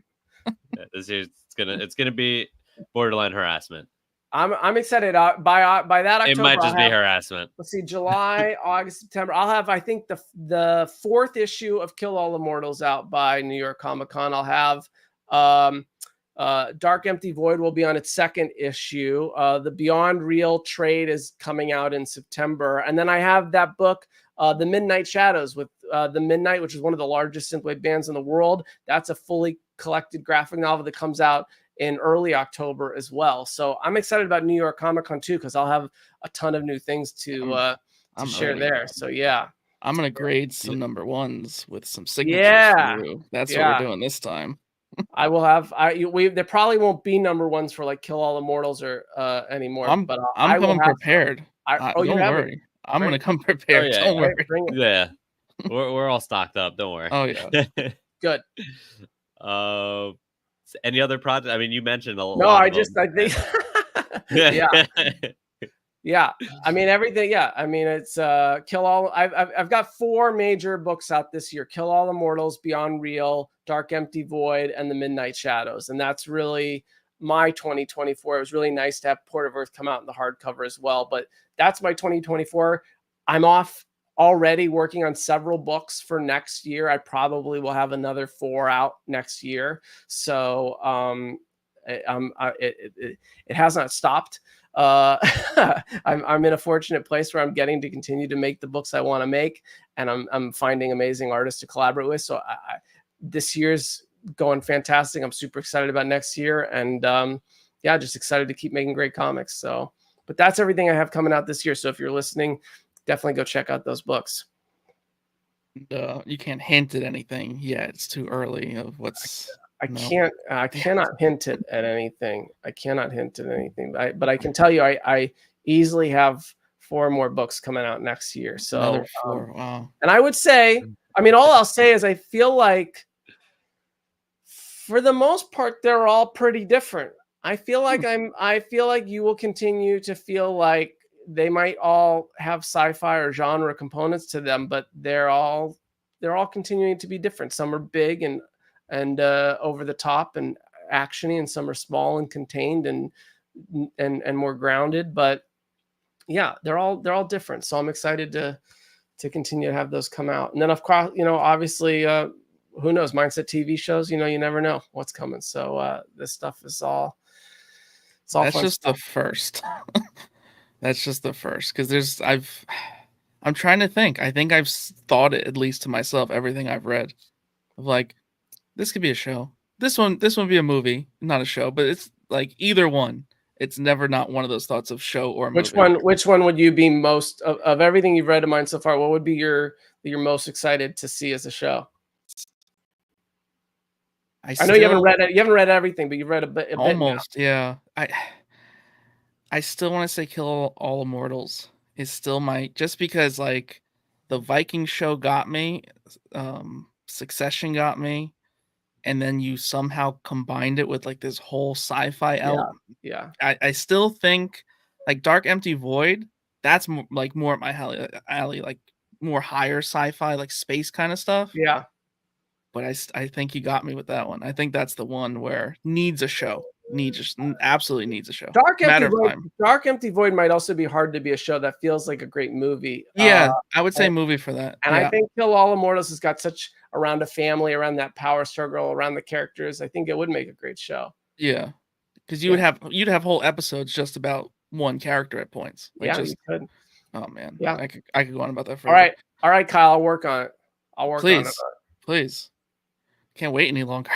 Yeah, this year it's gonna be borderline harassment. I'm excited. By that October, it might just be harassment. Let's see, July, August, September. I'll have, I think, the 4th issue of Kill All Immortals out by New York Comic Con. I'll have Dark Empty Void will be on its 2nd issue. The Beyond Real trade is coming out in September, and then I have that book, The Midnight Shadows, with The Midnight, which is one of the largest synthwave bands in the world. That's a fully collected graphic novel that comes out in early October as well. So I'm excited about New York Comic Con too, because I'll have a ton of new things to share there. So yeah, I'm gonna grade some number ones with some signatures. For you. That's what we're doing this time. I will have. There probably won't be number ones for like Kill All Immortals or anymore. But I'm coming prepared. Don't worry. I'm gonna come prepared. Oh, yeah. Don't worry. Yeah, we're all stocked up. Don't worry. Oh yeah. Good. Any other project? I mean, you mentioned a lot. No, I think. Yeah. Yeah. I mean, everything. Yeah. I mean, it's Kill All. I've got 4 major books out this year: Kill All Immortals, Beyond Real, Dark Empty Void, and The Midnight Shadows. And that's really my 2024. It was really nice to have Port of Earth come out in the hardcover as well. But that's my 2024. I'm off already working on several books for next year. I probably will have another 4 out next year. So it has not stopped. I'm in a fortunate place where I'm getting to continue to make the books I want to make, and I'm finding amazing artists to collaborate with. So this year's going fantastic. I'm super excited about next year, and just excited to keep making great comics. So, but that's everything I have coming out this year. So if you're listening, definitely go check out those books. You can't hint at anything yet. It's too early of what's. I cannot hint at anything. I cannot hint at anything. But I can tell you, I easily have 4 more books coming out next year. So another 4. Wow. And I would say, I mean, all I'll say is I feel like, for the most part, they're all pretty different. I feel like you will continue to feel like they might all have sci-fi or genre components to them, but they're all continuing to be different. Some are big and over the top and actiony, and some are small and contained and more grounded. But yeah, they're all different. So I'm excited to continue to have those come out. And then of course, obviously, who knows? Mindset TV shows. You never know what's coming. So this stuff is all. It's all. That's just the first. That's just the first, because I'm trying to think. I think I've thought it, at least to myself, everything I've read, of like, this could be a show. This one would be a movie, not a show. But it's like either one. It's never not one of those thoughts of show or movie. Which one would you be most of everything you've read of mine so far? What would be you're most excited to see as a show? I know you haven't read it. You haven't read everything, but you've read a bit. Almost, yeah. I still want to say Kill All Immortals is still just because, like, the Viking show got me, Succession got me, and then you somehow combined it with like this whole sci-fi element. Yeah. I still think like Dark Empty Void, that's more up my alley, like more higher sci-fi, like space kind of stuff. Yeah. But I think you got me with that one. I think that's the one where needs a show. Absolutely needs a show. Dark Empty Void might also be hard to be a show that feels like a great movie. Yeah, I would say movie for that. And I think Kill All Immortals has got such around a family, around that power struggle, around the characters. I think it would make a great show. Yeah, because you'd have whole episodes just about one character at points. Like you could. Oh man, yeah, I could go on about that forever. All right, Kyle, I'll work on it. Please. Can't wait any longer.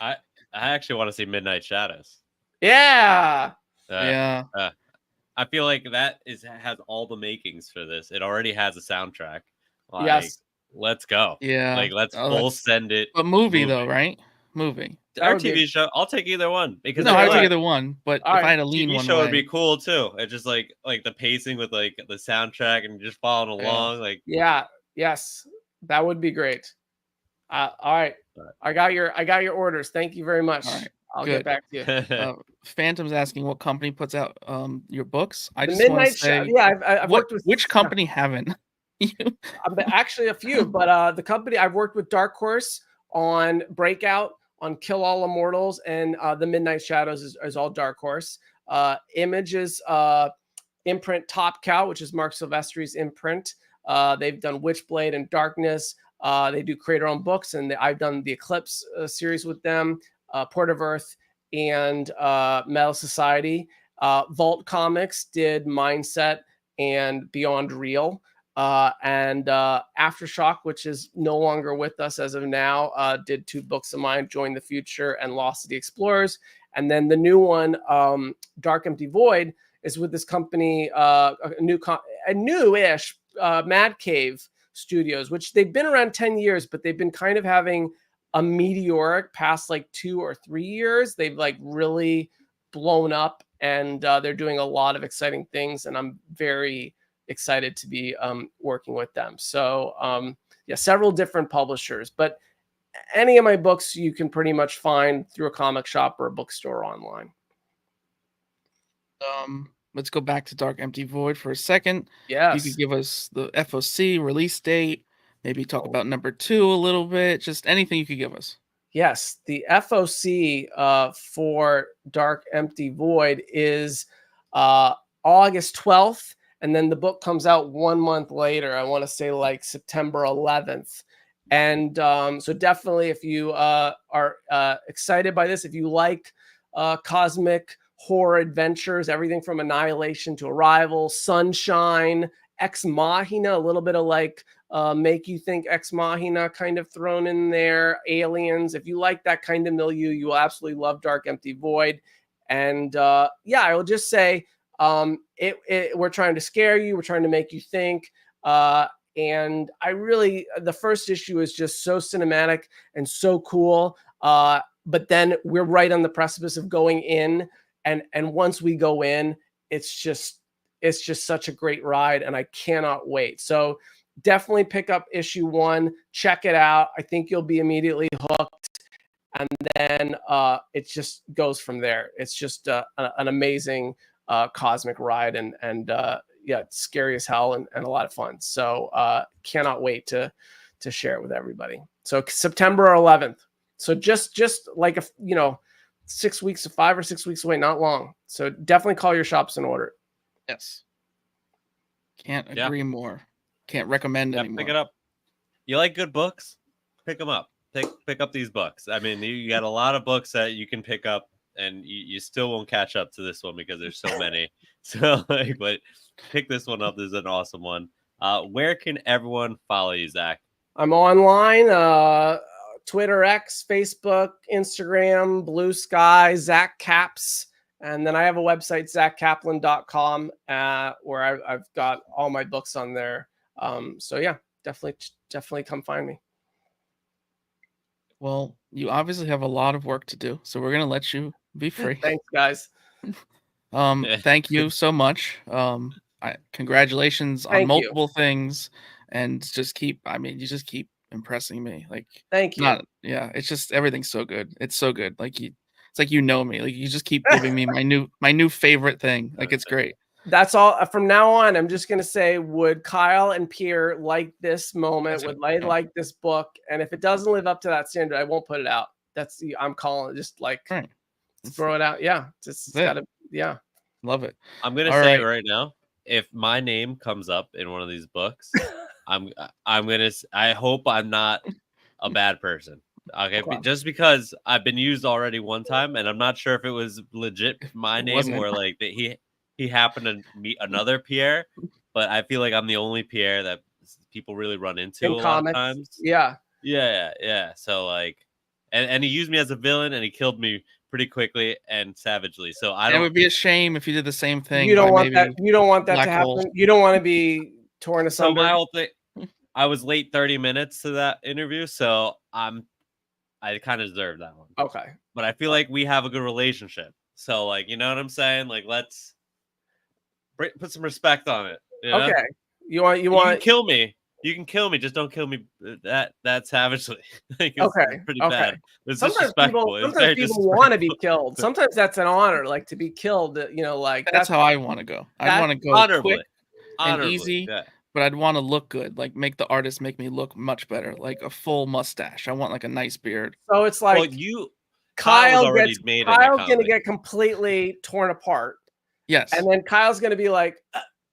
I actually want to see Midnight Shadows. Yeah. I feel like that has all the makings for this. It already has a soundtrack. Like, yes. Let's go. Yeah. Like let's full send it. But movie though, right? Movie. Our TV show, I'll take either one because I would take either one. But if I had to lean TV one show way, would be cool too. It's just like the pacing with like the soundtrack and just following along. Like yes, that would be great. All right. I got your orders. Thank you very much. All right. I'll get back to you. Phantom's asking what company puts out your books. I just want to say, I've worked with which company haven't you? Actually a few, but the company I've worked with Dark Horse on Breakout, on Kill All Immortals, and the Midnight Shadows is all Dark Horse. Images imprint Top Cow, which is Mark Silvestri's imprint. They've done Witchblade and Darkness. They do create their own books, and I've done the Eclipse series with them, Port of Earth, and Metal Society. Vault Comics did Mindset and Beyond Real. And Aftershock, which is no longer with us as of now, did 2 books of mine, Join the Future and Lost of the Explorers. And then the new one, Dark Empty Void, is with this company, a new-ish Mad Cave Studios, which they've been around 10 years, but they've been kind of having a meteoric past like 2 or 3 years. They've like really blown up, and they're doing a lot of exciting things, and I'm very excited to be working with them. So several different publishers, but any of my books you can pretty much find through a comic shop or a bookstore online. Let's go back to Dark Empty Void for a second. Yes. You could give us the FOC release date, maybe talk about number 2 a little bit, just anything you could give us. Yes, the FOC for Dark Empty Void is August 12th, and then the book comes out 1 month later. I want to say like September 11th. And so definitely if you are excited by this, if you like cosmic horror adventures, everything from Annihilation to Arrival, Sunshine, Ex Machina, a little bit of like make you think Ex Machina kind of thrown in there, Aliens. If you like that kind of milieu, you will absolutely love Dark Empty Void. And I will just say we're trying to scare you. We're trying to make you think. And the first issue is just so cinematic and so cool. But then we're right on the precipice of going in. And once we go in, it's just such a great ride, and I cannot wait. So definitely pick up issue 1, check it out. I think you'll be immediately hooked, and then it just goes from there. It's just an amazing cosmic ride, and it's scary as hell and a lot of fun. So cannot wait to share it with everybody. So September 11th. So just like 6 weeks, 5 or 6 weeks away, not long. So definitely call your shops and order it. Yes. Can't agree more. Can't recommend anymore. Pick it up. You like good books? Pick them up. Pick up these books. I mean, you got a lot of books that you can pick up, and you still won't catch up to this one because there's so many. So, but pick this one up. This is an awesome one. Where can everyone follow you, Zach? I'm online. Twitter, X, Facebook, Instagram, Blue Sky, Zack Caps. And then I have a website, zackkaplan.com, where I've got all my books on there. Definitely come find me. Well, you obviously have a lot of work to do, so we're going to let you be free. Thanks, guys. Thank you so much. Congratulations on Thank you. multiple things, and just keep. I mean, you just keep impressing me. Like, Thank you. yeah. It's just everything's so good. It's so good. Like it's like you know me. Like you just keep giving me my new favorite thing. Like it's great. That's all. From now on, I'm just gonna say, would Kyle and Pierre like this moment? Would they like this book? And if it doesn't live up to that standard, I won't put it out. I'm calling it. Just like throw it out. Yeah, just gotta. Yeah, love it. I'm gonna say it right now. If my name comes up in one of these books, I hope I'm not a bad person. Okay, just because I've been used already one time, and I'm not sure if it was legit my name or like that he happened to meet another Pierre, but I feel like I'm the only Pierre that people really run into in a comics. lot of times. Yeah. So like, and he used me as a villain, and he killed me pretty quickly and savagely. So I don't. It would be a shame if you did the same thing. You don't want that. You don't want that to happen. Hole. You don't want to be torn asunder. So my whole thing, I was late 30 minutes to that interview, so I kind of deserve that one. Okay. But I feel like we have a good relationship. So like, you know what I'm saying? Like, let's put some respect on it. You know? Okay. You want you can kill me. You can kill me, just don't kill me that savagely. Like, it's pretty bad. It's disrespectful. Sometimes people want to be killed. Sometimes that's an honor, like to be killed. You know, like that's how I want to go. I want to go honorably, quick and easy. Yeah. But I'd want to look good, like make the artist make me look much better, like a full mustache. I want like a nice beard. So it's like Kyle's gonna get completely torn apart. Yes. And then Kyle's gonna be like,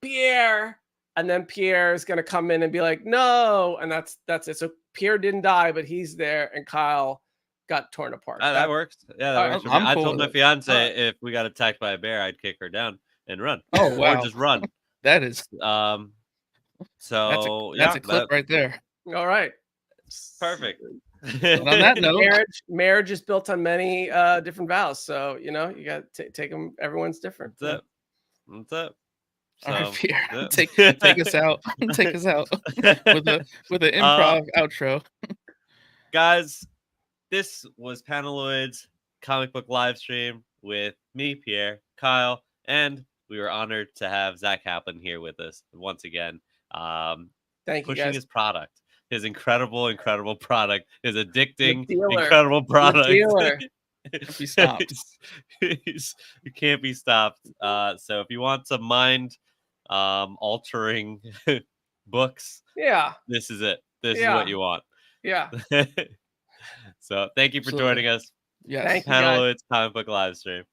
Pierre. And then Pierre is going to come in and be like, no. And that's it. So Pierre didn't die, but he's there. And Kyle got torn apart. That works. Yeah, that works. I told my fiance if we got attacked by a bear, I'd kick her down and run. Oh, wow. Or just run. That is. So that's a clip right there. All right. Perfect. On that note, marriage is built on many different vows. So, you know, you got to take them. Everyone's different. That's it. So, take us out. Take us out with an improv outro. Guys, this was Panelloid's comic book live stream with me, Pierre, Kyle, and we were honored to have Zack Kaplan here with us once again. Thank you, pushing guys. His product, his incredible product, his addicting, incredible product. Can't be stopped. You can't be stopped. So if you want some mind altering books, this is it. This is what you want. So thank you for joining us. Yes. Panelloid's comic book live stream.